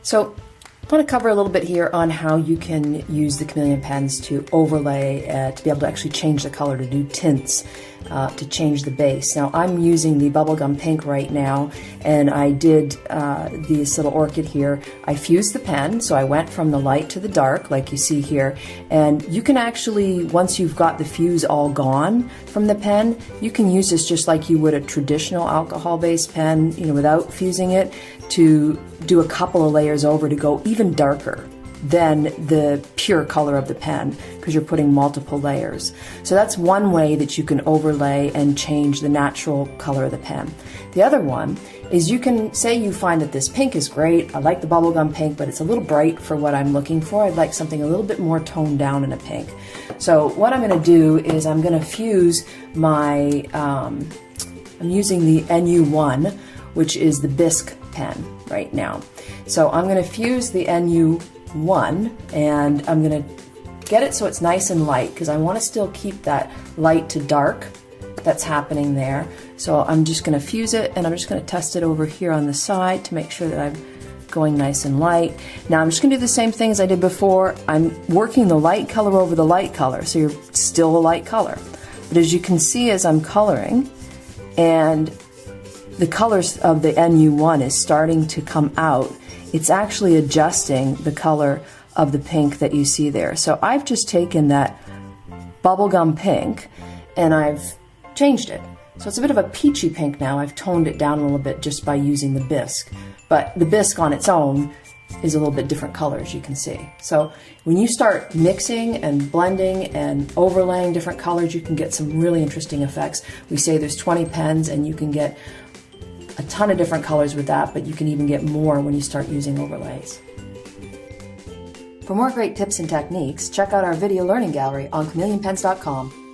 So I want to cover a little bit here on how you can use the Chameleon pens to overlay, to be able to actually change the color, to do tints, to change the base. Now I'm using the Bubblegum Pink right now, and I did this little orchid here. I fused the pen, so I went from the light to the dark, like you see here, and you can actually, once you've got the fuse all gone from the pen, you can use this just like you would a traditional alcohol-based pen, without fusing it, to do a couple of layers over to go even darker than the pure color of the pen, because you're putting multiple layers. So that's one way that you can overlay and change the natural color of the pen. The other one is you can say you find that this pink is great, I like the Bubblegum Pink, but it's a little bright for what I'm looking for. I'd like something a little bit more toned down in a pink. So what I'm going to do is I'm going to fuse my, I'm using the NU1, which is the bisque pen right now. So I'm going to fuse the NU1, and I'm going to get it so it's nice and light, because I want to still keep that light to dark that's happening there. So I'm just going to fuse it, and I'm just going to test it over here on the side to make sure that I'm going nice and light. Now I'm just going to do the same thing as I did before. I'm working the light color over the light color, so you're still a light color. But as you can see, as I'm coloring, and the colors of the NU1 is starting to come out, it's actually adjusting the color of the pink that you see there. So I've just taken that Bubblegum Pink and I've changed it. So it's a bit of a peachy pink now. I've toned it down a little bit just by using the bisque. But the bisque on its own is a little bit different color, as you can see. So when you start mixing and blending and overlaying different colors, you can get some really interesting effects. We say there's 20 pens and you can get a ton of different colors with that, but you can even get more when you start using overlays. For more great tips and techniques, check out our video learning gallery on ChameleonPens.com.